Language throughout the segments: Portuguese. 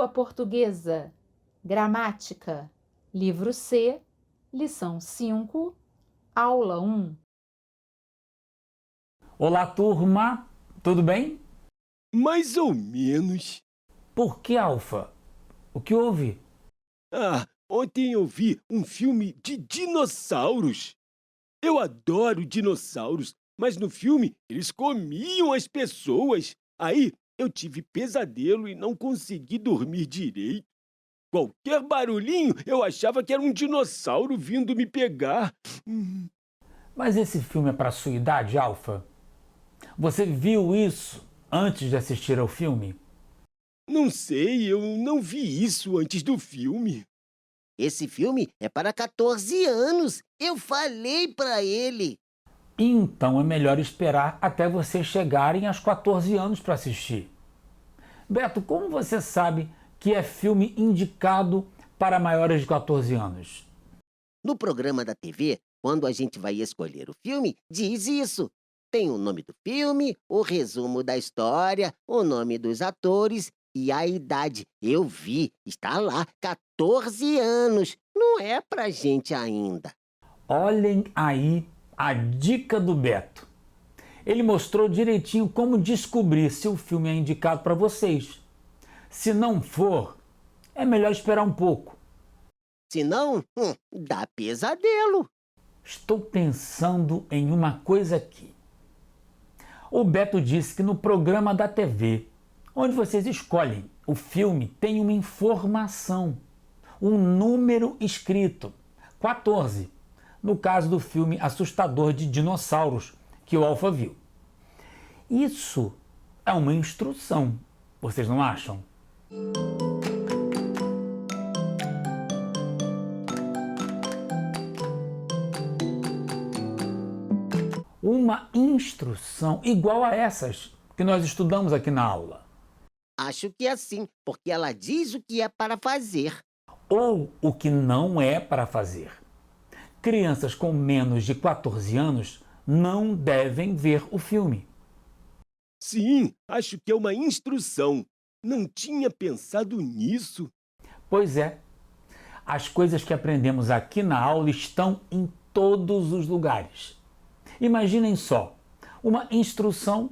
Língua Portuguesa, Gramática, Livro C, Lição 5, Aula 1. Olá, turma! Tudo bem? Mais ou menos. Por que, Alfa? O que houve? Ontem eu vi um filme de dinossauros. Eu adoro dinossauros, mas no filme eles comiam as pessoas. Aí eu tive pesadelo e não consegui dormir direito. Qualquer barulhinho eu achava que era um dinossauro vindo me pegar. Mas esse filme é para sua idade, Alfa? Você viu isso antes de assistir ao filme? Não sei, eu não vi isso antes do filme. Esse filme é para 14 anos. Eu falei para ele. Então é melhor esperar até vocês chegarem aos 14 anos para assistir. Beto, como você sabe que é filme indicado para maiores de 14 anos? No programa da TV, quando a gente vai escolher o filme, diz isso. Tem o nome do filme, o resumo da história, o nome dos atores e a idade. Eu vi, está lá, 14 anos. Não é pra gente ainda. Olhem aí a dica do Beto. Ele mostrou direitinho como descobrir se o filme é indicado para vocês. Se não for, é melhor esperar um pouco. Senão, dá pesadelo. Estou pensando em uma coisa aqui. O Beto disse que no programa da TV, onde vocês escolhem o filme, tem uma informação, um número escrito, 14, no caso do filme assustador de dinossauros que o Alfa viu. Isso é uma instrução, vocês não acham? Uma instrução igual a essas que nós estudamos aqui na aula. Acho que é assim, porque ela diz o que é para fazer. Ou o que não é para fazer. Crianças com menos de 14 anos não devem ver o filme. Sim, acho que é uma instrução. Não tinha pensado nisso. Pois é, as coisas que aprendemos aqui na aula estão em todos os lugares. Imaginem só, uma instrução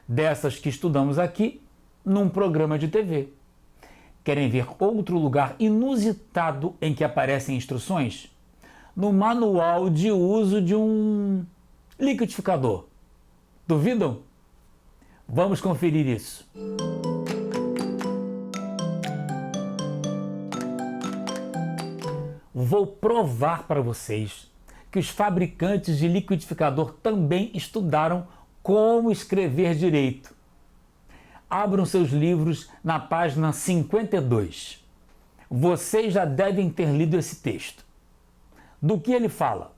dessas que estudamos aqui num programa de TV. Querem ver outro lugar inusitado em que aparecem instruções? No manual de uso de um liquidificador. Duvidam? Vamos conferir isso. Vou provar para vocês que os fabricantes de liquidificador também estudaram como escrever direito. Abram seus livros na página 52. Vocês já devem ter lido esse texto. Do que ele fala?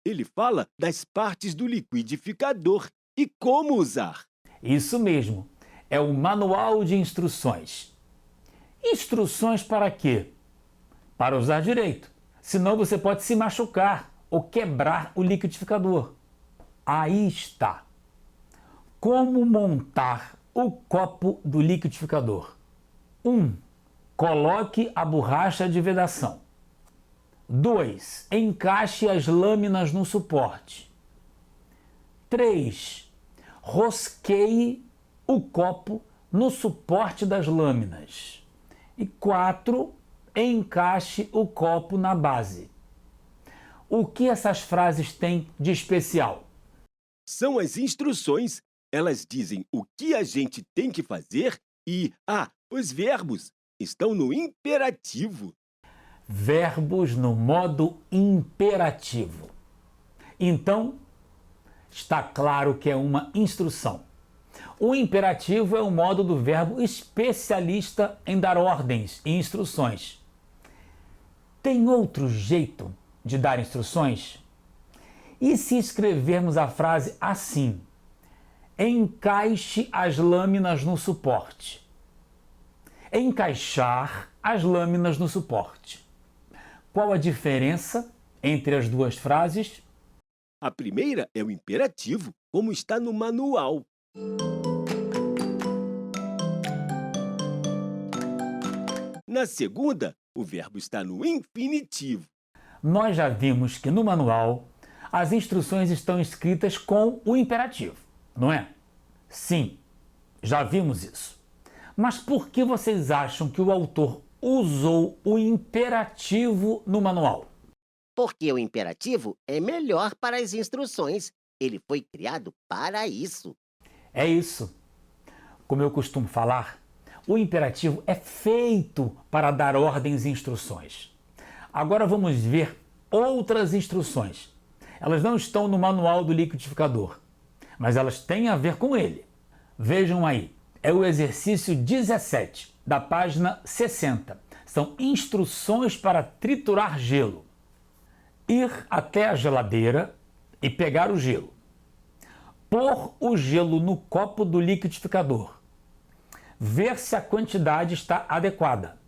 Ele fala das partes do liquidificador e como usar. Isso mesmo, é o manual de instruções. Instruções para quê? Para usar direito, senão você pode se machucar ou quebrar o liquidificador. Aí está. Como montar o copo do liquidificador. 1. Coloque a borracha de vedação. 2. Encaixe as lâminas no suporte. 3. Rosqueie o copo no suporte das lâminas. E 4. Encaixe o copo na base. O que essas frases têm de especial? São as instruções. Elas dizem o que a gente tem que fazer e, os verbos estão no imperativo. Verbos no modo imperativo. Então, está claro que é uma instrução. O imperativo é o modo do verbo especialista em dar ordens e instruções. Tem outro jeito de dar instruções? E se escrevermos a frase assim? Encaixe as lâminas no suporte. Encaixar as lâminas no suporte. Qual a diferença entre as duas frases? A primeira é o imperativo, como está no manual. Na segunda, o verbo está no infinitivo. Nós já vimos que no manual as instruções estão escritas com o imperativo, não é? Sim, já vimos isso. Mas por que vocês acham que o autor usou o imperativo no manual? Porque o imperativo é melhor para as instruções. Ele foi criado para isso. É isso. Como eu costumo falar, o imperativo é feito para dar ordens e instruções. Agora vamos ver outras instruções. Elas não estão no manual do liquidificador, mas elas têm a ver com ele. Vejam aí, é o exercício 17, da página 60. São instruções para triturar gelo. Ir até a geladeira e pegar o gelo. Pôr o gelo no copo do liquidificador. Ver se a quantidade está adequada.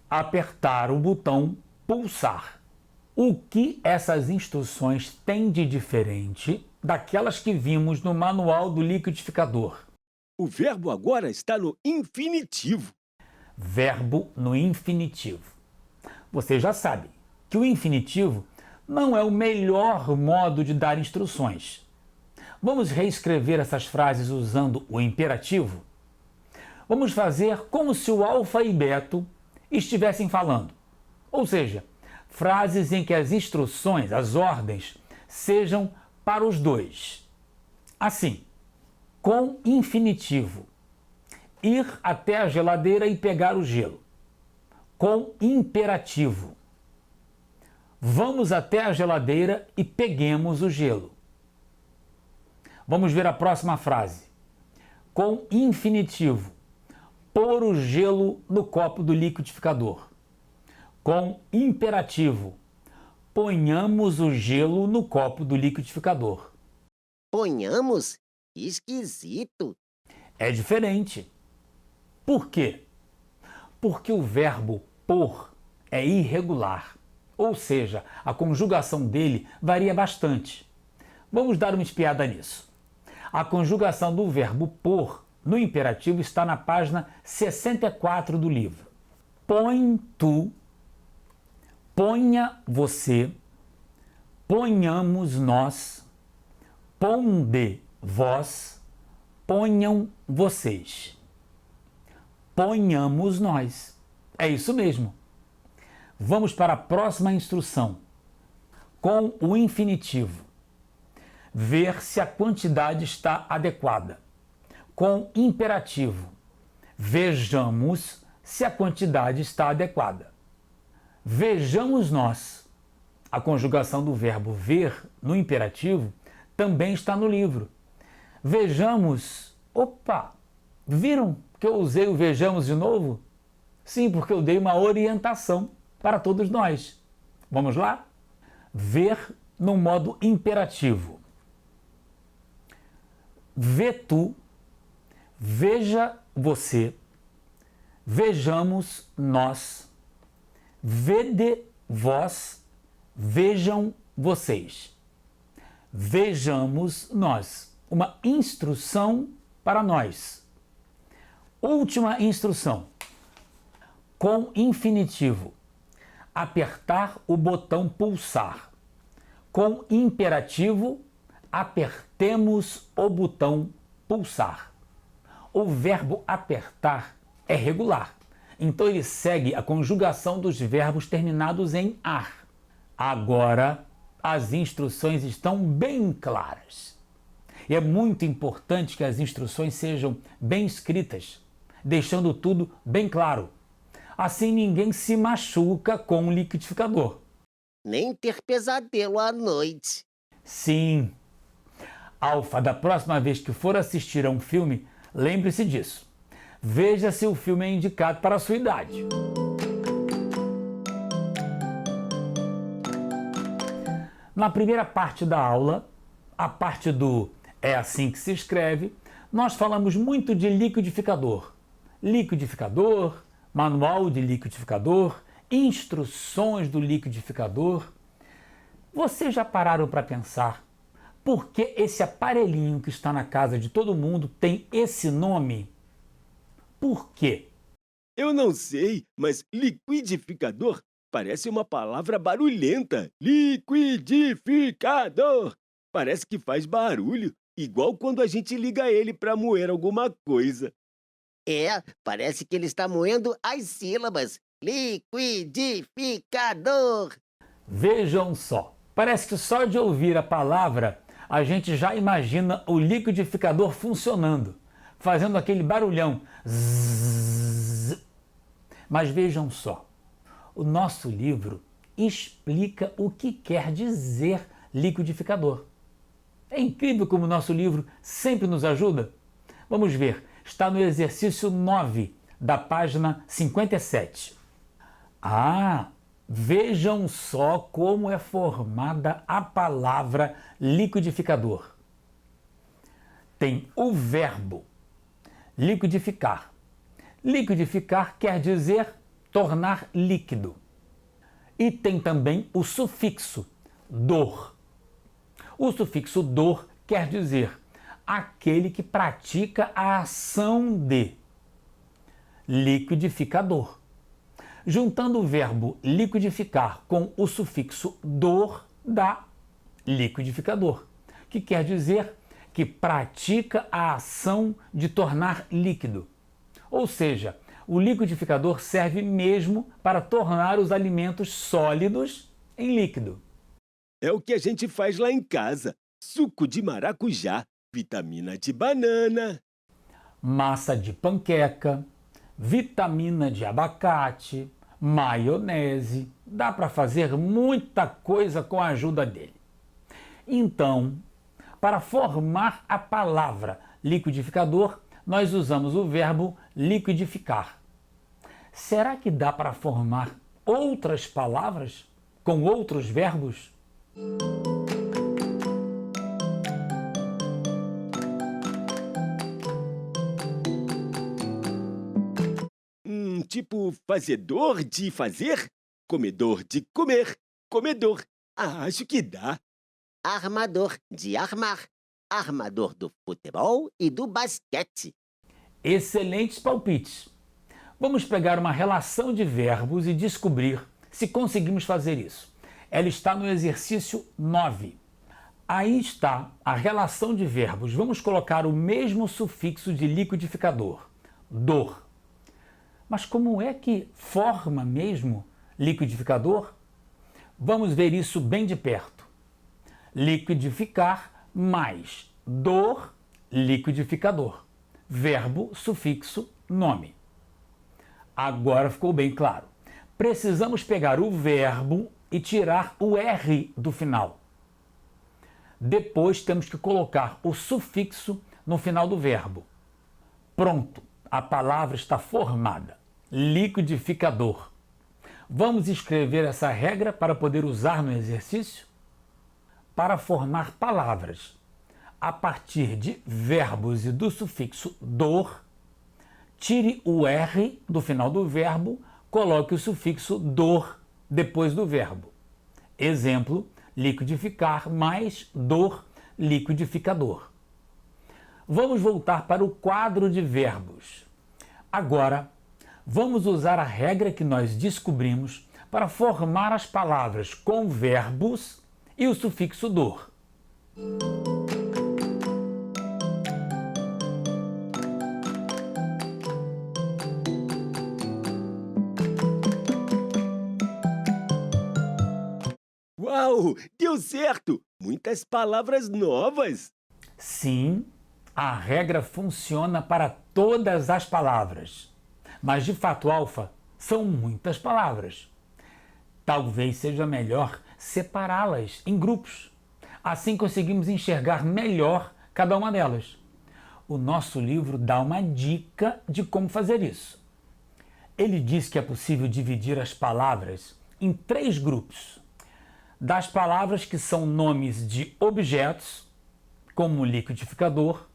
Apertar o botão pulsar. O que essas instruções têm de diferente daquelas que vimos no manual do liquidificador? O verbo agora está no infinitivo. Verbo no infinitivo. Você já sabe que o infinitivo não é o melhor modo de dar instruções. Vamos reescrever essas frases usando o imperativo? Vamos fazer como se o alfa e beto estivessem falando. Ou seja, frases em que as instruções, as ordens, sejam para os dois. Assim, com infinitivo, ir até a geladeira e pegar o gelo. Com imperativo, vamos até a geladeira e peguemos o gelo. Vamos ver a próxima frase. Com infinitivo, pôr o gelo no copo do liquidificador. Com imperativo, ponhamos o gelo no copo do liquidificador. Ponhamos? Esquisito. É diferente. Por quê? Porque o verbo pôr é irregular, ou seja, a conjugação dele varia bastante. Vamos dar uma espiada nisso. A conjugação do verbo pôr no imperativo está na página 64 do livro. Põe tu, ponha você, ponhamos nós, ponde vós, ponham vocês. Ponhamos nós. É isso mesmo. Vamos para a próxima instrução. Com o infinitivo. Ver se a quantidade está adequada. Com imperativo. Vejamos se a quantidade está adequada. Vejamos nós. A conjugação do verbo ver no imperativo também está no livro. Vejamos. Opa! Viram que eu usei o vejamos de novo? Sim, porque eu dei uma orientação para todos nós. Vamos lá? Ver no modo imperativo. Vê tu, veja você, vejamos nós, vede vós, vejam vocês. Vejamos nós. Uma instrução para nós. Última instrução. Com infinitivo. Apertar o botão pulsar. Com imperativo, apertemos o botão pulsar. O verbo apertar é regular, então ele segue a conjugação dos verbos terminados em ar. Agora, as instruções estão bem claras. E é muito importante que as instruções sejam bem escritas, deixando tudo bem claro. Assim ninguém se machuca com o liquidificador. Nem ter pesadelo à noite. Sim. Alfa, da próxima vez que for assistir a um filme, lembre-se disso. Veja se o filme é indicado para a sua idade. Na primeira parte da aula, a parte do é assim que se escreve, nós falamos muito de liquidificador. Liquidificador, manual de liquidificador, instruções do liquidificador. Vocês já pararam para pensar por que esse aparelhinho que está na casa de todo mundo tem esse nome? Por quê? Eu não sei, mas liquidificador parece uma palavra barulhenta. Liquidificador! Parece que faz barulho, igual quando a gente liga ele para moer alguma coisa. É, parece que ele está moendo as sílabas. Liquidificador. Vejam só, parece que só de ouvir a palavra a gente já imagina o liquidificador funcionando, fazendo aquele barulhão. Zzz. Mas vejam só, o nosso livro explica o que quer dizer liquidificador. É incrível como o nosso livro sempre nos ajuda. Vamos ver, está no exercício 9 da página 57. Vejam só como é formada a palavra liquidificador. Tem o verbo liquidificar. Liquidificar quer dizer tornar líquido. E tem também o sufixo dor. O sufixo dor quer dizer aquele que pratica a ação de liquidificador. Juntando o verbo liquidificar com o sufixo dor, dá liquidificador, que quer dizer que pratica a ação de tornar líquido. Ou seja, o liquidificador serve mesmo para tornar os alimentos sólidos em líquido. É o que a gente faz lá em casa. Suco de maracujá, vitamina de banana. Massa de panqueca, vitamina de abacate, maionese. Dá para fazer muita coisa com a ajuda dele. Então, para formar a palavra liquidificador, nós usamos o verbo liquidificar. Será que dá para formar outras palavras com outros verbos? Tipo fazedor de fazer, comedor de comer, comedor. Acho que dá. Armador de armar. Armador do futebol e do basquete. Excelentes palpites. Vamos pegar uma relação de verbos e descobrir se conseguimos fazer isso. Ela está no exercício 9. Aí está a relação de verbos. Vamos colocar o mesmo sufixo de liquidificador, dor. Mas como é que forma mesmo liquidificador? Vamos ver isso bem de perto. Liquidificar mais dor, liquidificador. Verbo, sufixo, nome. Agora ficou bem claro. Precisamos pegar o verbo e tirar o R do final. Depois temos que colocar o sufixo no final do verbo. Pronto, a palavra está formada. Liquidificador. Vamos escrever essa regra para poder usar no exercício? Para formar palavras a partir de verbos e do sufixo dor, tire o R do final do verbo, coloque o sufixo dor depois do verbo. Exemplo, liquidificar mais dor, liquidificador. Vamos voltar para o quadro de verbos. Agora, vamos usar a regra que nós descobrimos para formar as palavras com verbos e o sufixo dor. Uau, deu certo! Muitas palavras novas. Sim, a regra funciona para todas as palavras. Mas de fato, Alfa, são muitas palavras. Talvez seja melhor separá-las em grupos. Assim conseguimos enxergar melhor cada uma delas. O nosso livro dá uma dica de como fazer isso. Ele diz que é possível dividir as palavras em 3 grupos. Das palavras que são nomes de objetos, como liquidificador,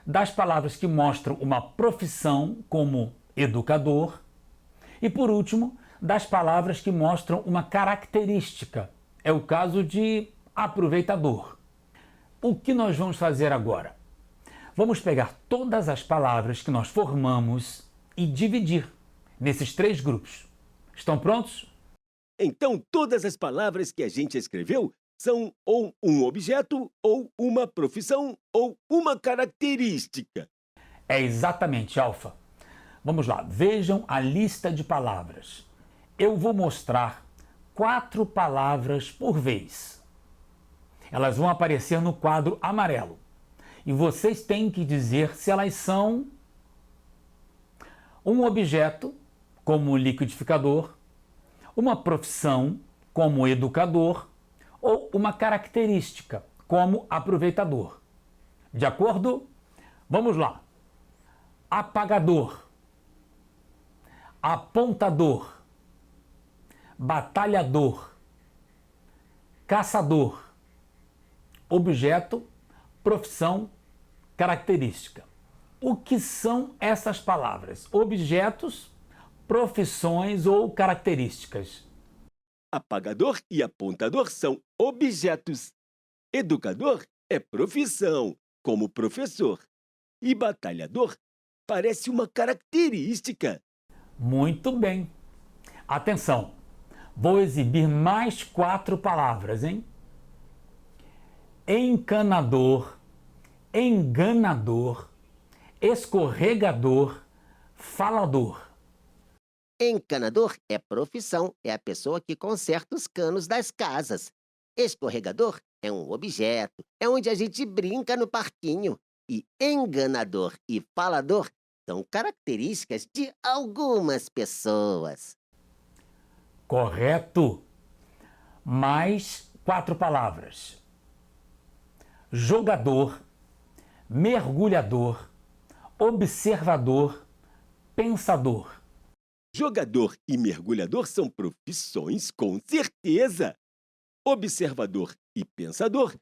das palavras que mostram uma profissão, como educador, e por último, das palavras que mostram uma característica, é o caso de aproveitador. O que nós vamos fazer agora? Vamos pegar todas as palavras que nós formamos e dividir. nesses 3 grupos. Estão prontos? Então, todas as palavras que a gente escreveu são ou um objeto, ou uma profissão, ou uma característica. É exatamente, Alfa. Vamos lá, vejam a lista de palavras. Eu vou mostrar 4 palavras por vez. Elas vão aparecer no quadro amarelo. E vocês têm que dizer se elas são um objeto, como liquidificador, uma profissão, como educador, ou uma característica, como aproveitador. De acordo? Vamos lá. Apagador, apontador, batalhador, caçador, objeto, profissão, característica. O que são essas palavras? Objetos, profissões ou características? Apagador e apontador são objetos. Educador é profissão, como professor. E batalhador parece uma característica. Muito bem. Atenção, vou exibir mais 4 palavras, hein? Encanador, enganador, escorregador, falador. Encanador é profissão, é a pessoa que conserta os canos das casas. Escorregador é um objeto, é onde a gente brinca no parquinho. E enganador e falador são características de algumas pessoas. Correto. Mais 4 palavras. Jogador, mergulhador, observador, pensador. Jogador e mergulhador são profissões, com certeza. Observador e pensador,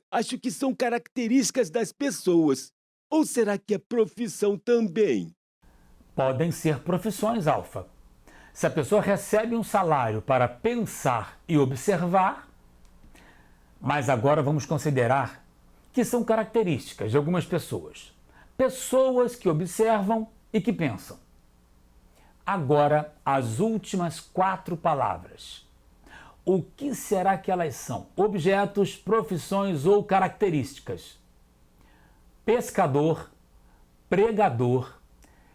acho que são características das pessoas. Ou será que é profissão também? Podem ser profissões, Alfa. Se a pessoa recebe um salário para pensar e observar, mas agora vamos considerar que são características de algumas pessoas. Pessoas que observam e que pensam. Agora, as últimas 4 palavras. O que será que elas são? Objetos, profissões ou características? Pescador, pregador,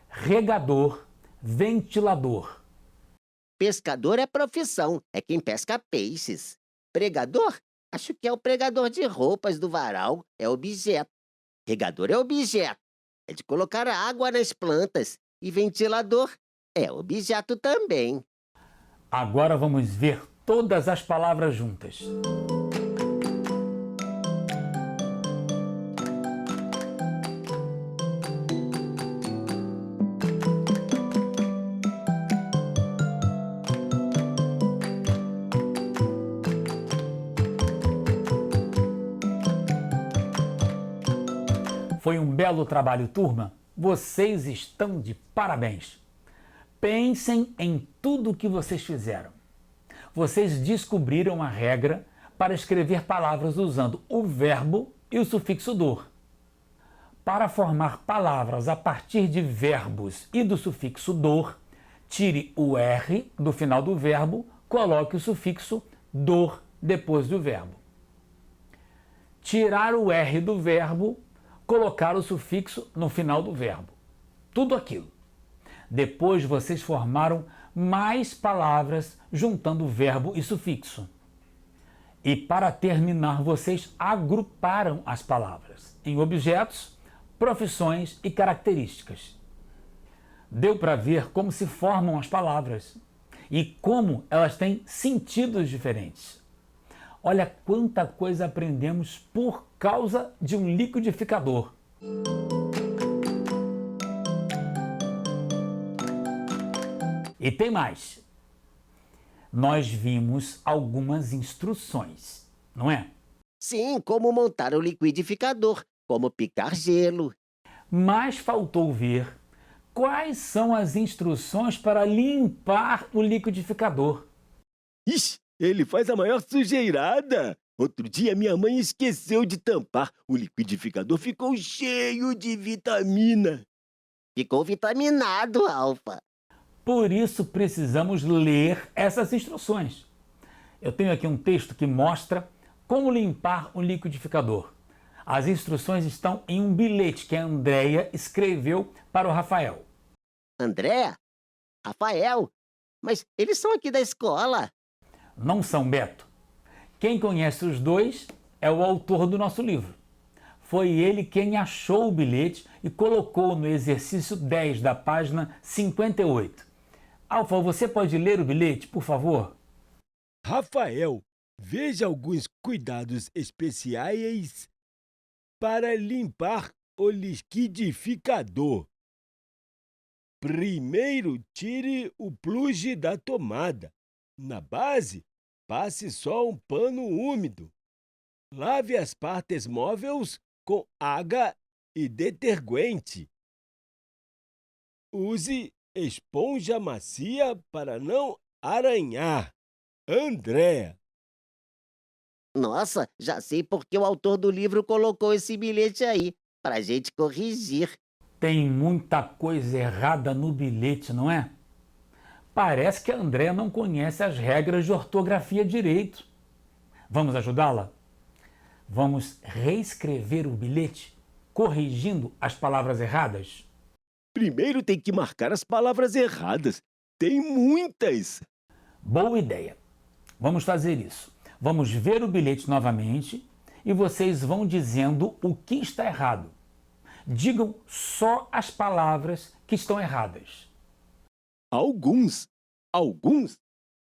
regador, ventilador. Pescador é profissão, é quem pesca peixes. Pregador? Acho que é o pregador de roupas do varal, é objeto. Regador é objeto, é de colocar água nas plantas. E ventilador é objeto também. Agora vamos ver todas as palavras juntas. Foi um belo trabalho, turma. Vocês estão de parabéns. Pensem em tudo o que vocês fizeram. Vocês descobriram a regra para escrever palavras usando o verbo e o sufixo dor. Para formar palavras a partir de verbos e do sufixo dor, tire o R do final do verbo, coloque o sufixo dor depois do verbo. Tirar o R do verbo, colocar o sufixo no final do verbo. Tudo aquilo. Depois vocês formaram mais palavras juntando verbo e sufixo. E para terminar, vocês agruparam as palavras em objetos, profissões e características. Deu para ver como se formam as palavras e como elas têm sentidos diferentes. Olha quanta coisa aprendemos por causa de um liquidificador. E tem mais. Nós vimos algumas instruções, não é? Sim, como montar o liquidificador, como picar gelo. Mas faltou ver quais são as instruções para limpar o liquidificador. Ixi, ele faz a maior sujeirada. Outro dia minha mãe esqueceu de tampar. O liquidificador ficou cheio de vitamina. Ficou vitaminado, Alfa. Por isso precisamos ler essas instruções. Eu tenho aqui um texto que mostra como limpar um liquidificador. As instruções estão em um bilhete que a Andréia escreveu para o Rafael. André? Rafael? Mas eles são aqui da escola. Não são, Beto. Quem conhece os dois é o autor do nosso livro. Foi ele quem achou o bilhete e colocou no exercício 10 da página 58. Alfa, você pode ler o bilhete, por favor? Rafael, veja alguns cuidados especiais para limpar o liquidificador. Primeiro, tire o plugue da tomada. Na base, passe só um pano úmido. Lave as partes móveis com água e detergente. Use esponja macia para não arranhar. Andréa. Nossa, já sei por que o autor do livro colocou esse bilhete aí, para a gente corrigir. Tem muita coisa errada no bilhete, não é? Parece que a Andréia não conhece as regras de ortografia direito. Vamos ajudá-la? Vamos reescrever o bilhete, corrigindo as palavras erradas? Primeiro tem que marcar as palavras erradas. Tem muitas. Boa ideia. Vamos fazer isso. Vamos ver o bilhete novamente e vocês vão dizendo o que está errado. Digam só as palavras que estão erradas. Alguns.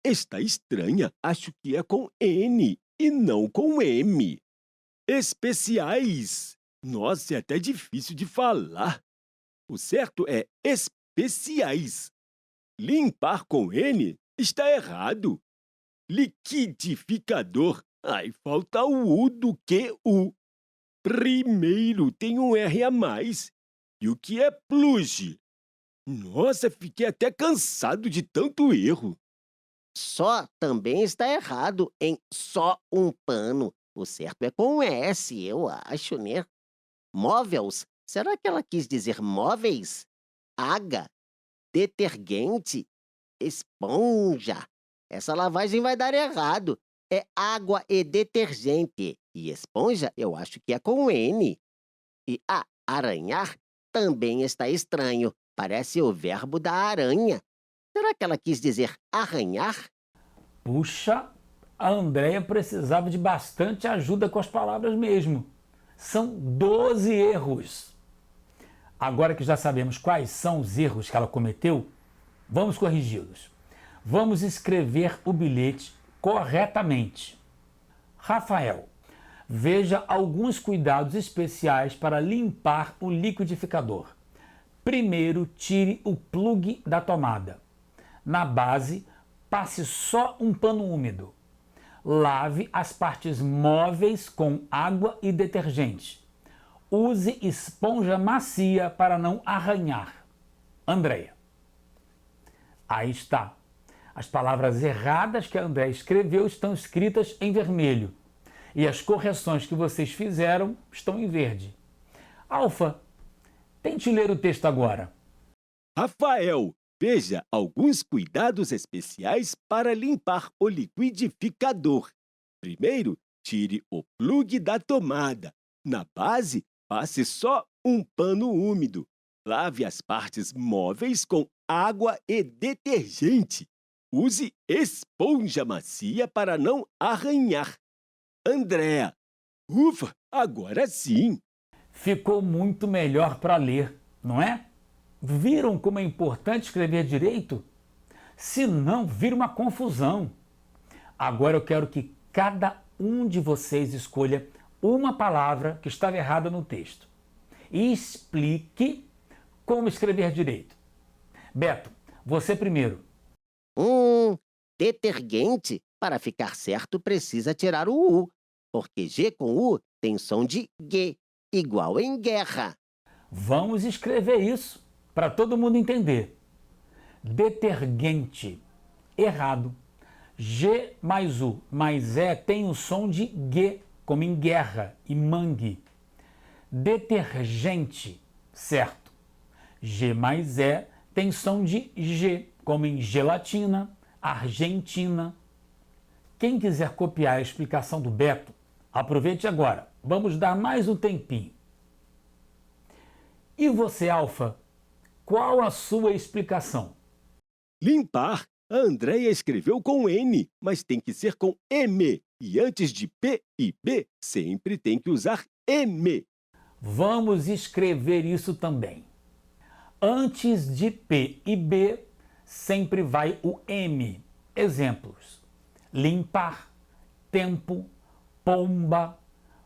Está estranha. Acho que é com N e não com M. Especiais. Nossa, é até difícil de falar. O certo é especiais. Limpar com N está errado. Liquidificador. Ai, falta o U do que U. Primeiro tem um R a mais. E o que é plugue? Nossa, fiquei até cansado de tanto erro. Só também está errado em só um pano. O certo é com S, eu acho, né? Móveis? Será que ela quis dizer móveis? Água, detergente, esponja. Essa lavagem vai dar errado. É água e detergente. E esponja eu acho que é com N. E arranhar também está estranho. Parece o verbo da aranha. Será que ela quis dizer arranhar? Puxa, a Andréia precisava de bastante ajuda com as palavras mesmo. São 12 erros. Agora que já sabemos quais são os erros que ela cometeu, vamos corrigi-los. Vamos escrever o bilhete corretamente. Rafael, veja alguns cuidados especiais para limpar o liquidificador. Primeiro, tire o plugue da tomada. Na base, passe só um pano úmido. Lave as partes móveis com água e detergente. Use esponja macia para não arranhar. Andréia. Aí está. As palavras erradas que a Andréia escreveu estão escritas em vermelho. E as correções que vocês fizeram estão em verde. Alfa, tente ler o texto agora. Rafael, veja alguns cuidados especiais para limpar o liquidificador. Primeiro, tire o plugue da tomada. Na base, passe só um pano úmido. Lave as partes móveis com água e detergente. Use esponja macia para não arranhar. Andréa. Ufa, agora sim. Ficou muito melhor para ler, não é? Viram como é importante escrever direito? Senão, vira uma confusão. Agora eu quero que cada um de vocês escolha uma palavra que estava errada no texto e explique como escrever direito. Beto, você primeiro. Detergente, para ficar certo, precisa tirar o U, porque G com U tem som de G, igual em guerra. Vamos escrever isso para todo mundo entender. Detergente, errado. G mais U mais E tem o som de G, como em guerra e mangue. Detergente, certo. G mais E tem som de G, como em gelatina, Argentina. Quem quiser copiar a explicação do Beto, aproveite agora. Vamos dar mais um tempinho. E você, Alfa, qual a sua explicação? Limpar. A Andréia escreveu com N, mas tem que ser com M. E antes de P e B, sempre tem que usar M. Vamos escrever isso também. Antes de P e B, sempre vai o M. Exemplos: limpar, tempo, pomba,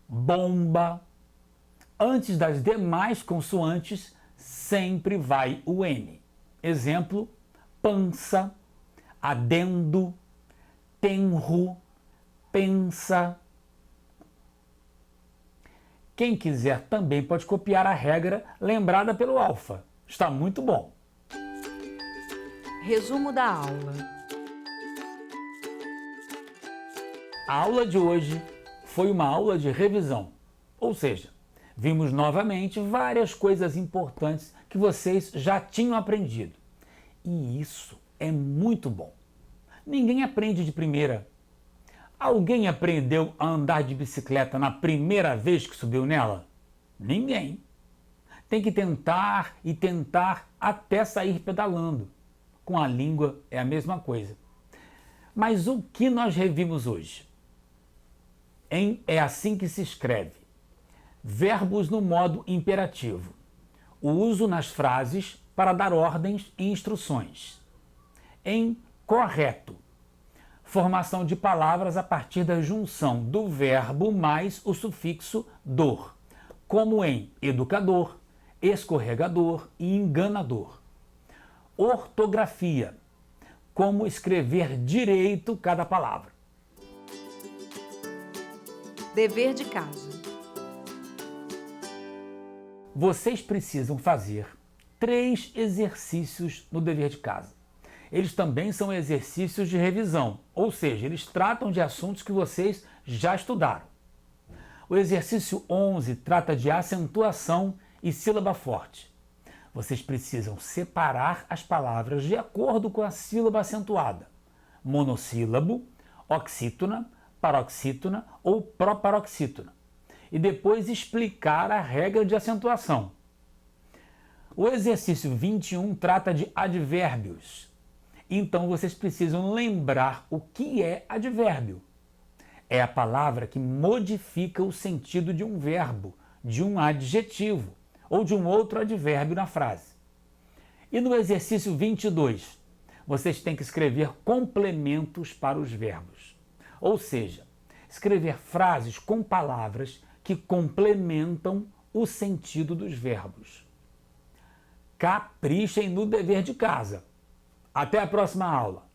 bomba. Antes das demais consoantes, sempre vai o N. Exemplo: pança, adendo, tenro, pensa. Quem quiser também pode copiar a regra lembrada pelo Alfa. Está muito bom. Resumo da aula. A aula de hoje foi uma aula de revisão, ou seja, vimos novamente várias coisas importantes que vocês já tinham aprendido. E isso é muito bom. Ninguém aprende de primeira. Alguém aprendeu a andar de bicicleta na primeira vez que subiu nela? Ninguém. Tem que tentar e tentar até sair pedalando. Com a língua é a mesma coisa. Mas o que nós revimos hoje? É assim que se escreve. Verbos no modo imperativo. O uso nas frases para dar ordens e instruções. Em correto. Formação de palavras a partir da junção do verbo mais o sufixo dor, como em educador, escorregador e enganador. Ortografia, como escrever direito cada palavra. Dever de casa. Vocês precisam fazer 3 exercícios no dever de casa. Eles também são exercícios de revisão, ou seja, eles tratam de assuntos que vocês já estudaram. O exercício 11 trata de acentuação e sílaba forte. Vocês precisam separar as palavras de acordo com a sílaba acentuada: monossílabo, oxítona, paroxítona ou proparoxítona, e depois explicar a regra de acentuação. O exercício 21 trata de advérbios. Então vocês precisam lembrar o que é advérbio. É a palavra que modifica o sentido de um verbo, de um adjetivo ou de um outro advérbio na frase. E no exercício 22, vocês têm que escrever complementos para os verbos. Ou seja, escrever frases com palavras que complementam o sentido dos verbos. Caprichem no dever de casa. Até a próxima aula!